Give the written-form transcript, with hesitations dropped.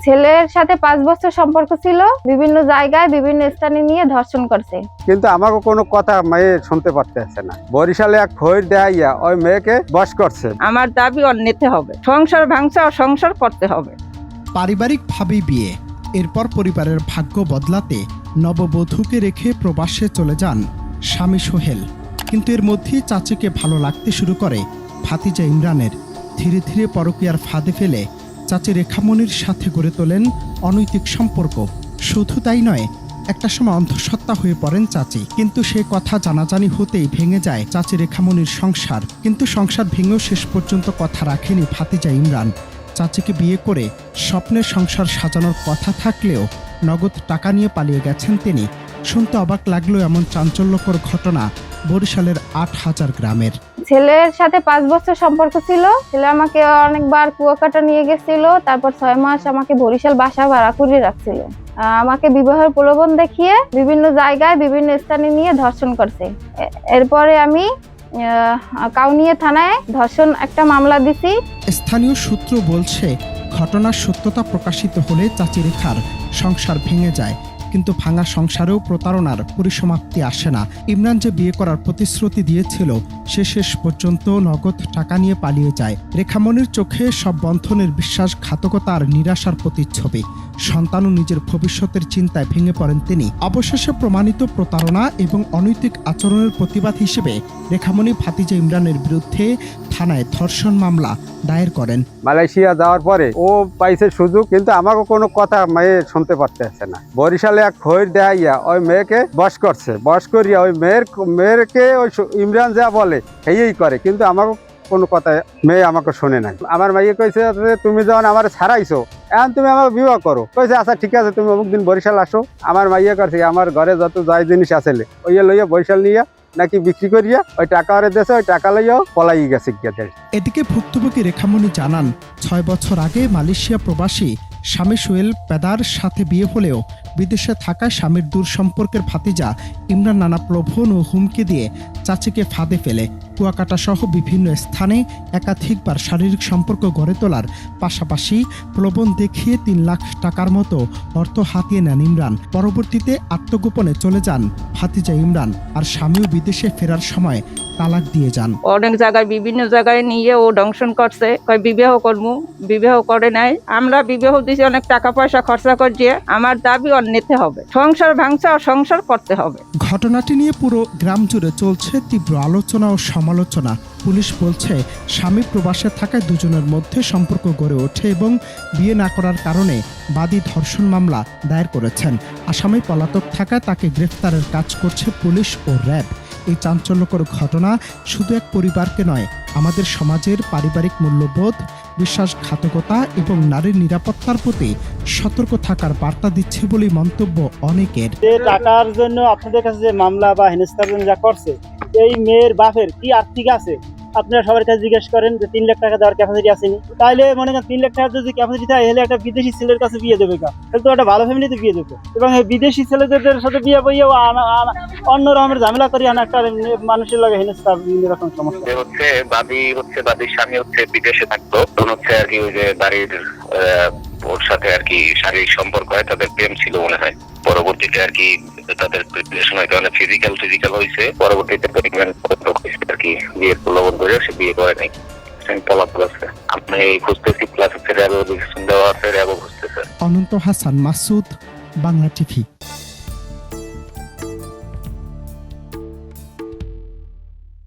ছেলের সাথে 5 বছর সম্পর্ক ছিল, বিভিন্ন জায়গায় বিভিন্ন স্থানে নিয়ে ধর্ষণ করছে। কিন্তু আমাকে কোনো কথা মেয়ে শুনতে পারতেছে না। বরিশালে এক খৈর দেখাইয়া ওই মেয়েকে বশ করছে। আমার দাবি ওর নিতে হবে, সংসার ভাঙছে আর সংসার করতে হবে। পারিবারিকভাবেই বিয়ে, এরপর পরিবারের ভাগ্য বদলাতে নববধূকে রেখে প্রবাসে চলে যান স্বামী সোহেল। কিন্তু এর মধ্যেই চাচিকে ভালো লাগতে শুরু করে ভাতিজা ইমরানের। ধীরে ধীরে পরকীয়ার ফাঁদে ফেলে চাচি রেখামণির সাথে গড়ে তোলেন অনৈতিক সম্পর্ক। শুধু তাই নয়, একটা সময় অন্ধসত্ত্বা হয়ে পড়েন চাচি। কিন্তু সে কথা জানাজানি হতেই ভেঙে যায় চাচি রেখামণির সংসার। কিন্তু সংসার ভেঙেও শেষ পর্যন্ত কথা রাখেনি ভাতিজা ইমরান। চাচিকে বিয়ে করে স্বপ্নের সংসার সাজানোর কথা থাকলেও নগদ টাকা নিয়ে পালিয়ে গেছেন তিনি। শুনতে অবাক লাগলেও এমন চাঞ্চল্যকর ঘটনা বরিশালের ৮,০০০ গ্রামের। ছেলের সাথে 5 বছর সম্পর্ক ছিল। ছেলে আমাকে অনেকবার কুয়াকাটা নিয়ে গেছিল, তারপর 6 মাস আমাকে বরিশাল বাসা ভাড়া করে রাখছিল। আমাকে বিবাহের প্রলোভন দেখিয়ে বিভিন্ন জায়গায় বিভিন্ন স্থানে নিয়ে ধর্ষণ করছে। এরপরে আমি কাউনিয়া থানায় ধর্ষণ একটা মামলা দিছি। স্থানীয় সূত্র বলছে, ঘটনার সত্যতা প্রকাশিত হলে চাচি রেখার সংসার ভেঙে যায়। কিন্তু ভাঙা সংসারেও প্রতারণার পরিসমাপ্তি আসে না। ইমরান যে বিয়ে করার প্রতিশ্রুতি দিয়েছিল, সে শেষ পর্যন্ত নগদ টাকা নিয়ে পালিয়ে যায়। রেখামণির চোখে সব বন্ধনের বিশ্বাসঘাতকতা আর নিরাশার প্রতিচ্ছবি। সন্তান ও নিজের ভবিষ্যতের চিন্তায় ভেঙে পড়েন তিনি। অবশেষে প্রমাণিত প্রতারণা এবং অনৈতিক আচরণের প্রতিবাদ হিসেবে রেখামণি ভাতিজা ইমরানের বিরুদ্ধে থানায় ধর্ষণ মামলা দায়ের করেন। মালয়েশিয়া যাওয়ার পরে ও পাইছে সুযোগ, কিন্তু আমাকে কোনো কথা মেয়ে শুনতে পারতেছে না। বরিশালে এক খৈর দেখাইয়া ওই মেয়েকে বশ করছে। বশ করিয়া ওই মেয়েকে ওই ইমরান যা বলে সেই করে, কিন্তু আমাকে কোনো কথা মেয়ে আমাকে শোনে নাই। আমার মাইয়ে কইছে, তুমি যখন আমার ছাড়াইছো, এখন তুমি আমাকে বিবাহ করো। কইছে আচ্ছা ঠিক আছে, তুমি অমুক দিন বরিশাল আসো। আমার মাইয়ে করছে, আমার ঘরে যত যাই জিনিস আছে ওই লইয়া বরিশাল নিয়ে নাকি বিক্রি করিয়া ওই টাকা ওরে দেশে, ওই টাকা লইয়াও পলাই গেছে। এদিকে ভুক্তভোগী রেখামণি জানান, 6 বছর আগে মালয়েশিয়া প্রবাসী স্বামী সোহেল পেদার সাথে বিয়ে হলেও বিদেশে থাকায় স্বামীর দূর সম্পর্কের ভাতিজা ইমরান নানা প্রলোভন ও হুমকি দিয়ে চাচিকে ফাঁদে ফেলে কুয়াকাটা সহ বিভিন্ন স্থানে একাধিকবার শারীরিক সম্পর্ক গড়ে তোলার পাশাপাশি প্রলোভন দেখিয়ে 3 লাখ টাকার মতো অর্থ হাতিয়ে নেন ইমরান। পরবর্তীতে আত্মগোপনে চলে যান ভাতিজা ইমরান, আর স্বামীও বিদেশে ফেরার সময় তালাক দিয়ে যান। অনেক জায়গায় বিভিন্ন জায়গায় নিয়ে ও দংশন করছে, কয় বিবাহ করবো, বিবাহ করে নাই। আমরা বিবাহ দিছি, অনেক টাকা পয়সা খরচা করছি। আমার দাবি ওর নিতে হবে, সংসার ভাঙছে আর সংসার করতে হবে। ঘটনাটি নিয়ে পুরো গ্রাম জুড়ে চলছে তীব্র আলোচনা ও সমালোচনা। পুলিশ বলছে, স্বামী প্রবাসে থাকায় দুজনের মধ্যে সম্পর্ক গড়ে ওঠে এবং বিয়ে না করার কারণে বাদী ধর্ষণ মামলা দায়ের করেছেন। আসামি পলাতক থাকায় তাকে গ্রেফতারের কাজ করছে পুলিশ ও র্যাব। এই চাঞ্চল্যকর ঘটনা শুধু এক পরিবারকে নয়, আমাদের সমাজের পারিবারিক মূল্যবোধ, বিশ্বাসঘাতকতা এবং নারীর নিরাপত্তার প্রতি সতর্ক থাকার বার্তা দিচ্ছে বলেই মন্তব্য অনেকের। টাকার জন্য আপনাদের কাছে যে মামলা বা হেনস্থার জন্য যা করছে, এই মেয়ের বাপের কি আর্থিক আছে আপনারা সবার কাছে জিজ্ঞেস করেন যে 3 লাখ টাকা দেওয়ার ক্যাপাসিটি আসেনি। তাইলে মনে করেন 3 লাখ টাকার যদি ক্যাপাসিটি থাকে, তাহলে একটা বিদেশি ছেলের কাছে বিয়ে দেবে কা, তাহলে তো একটা ভালো ফ্যামিলিতে বিয়ে দেবে। এবং এই বিদেশি ছেলেদের সাথে বিয়ে বইয়েও অন্য রকমের ঝামেলা করি একটা মানুষের লাগে হেনস্থা বিভিন্ন রকম সমস্যা হচ্ছে। বাদীর স্বামী হচ্ছে বিদেশে থাকতো, তখন হচ্ছে আর কি ওই যে বাড়ির ওর সাথে আর কি শারীরিক সম্পর্ক হয়, তাদের প্রেম ছিল মনে হয়। পরবর্তীতে আর কি তাদের অনেক ফিজিক্যাল হয়েছে। পরবর্তীতে আর কি বিয়ের প্রলোভন করে সে বিয়ে করে নাই, পলাতক আছে। আপনি খুঁজতেছি, প্লাস হচ্ছে র্যাবও দেওয়া আছে, র্যাবও খুঁজতেছে। অনন্ত হাসান মাসুদ, বাংলা টিভি।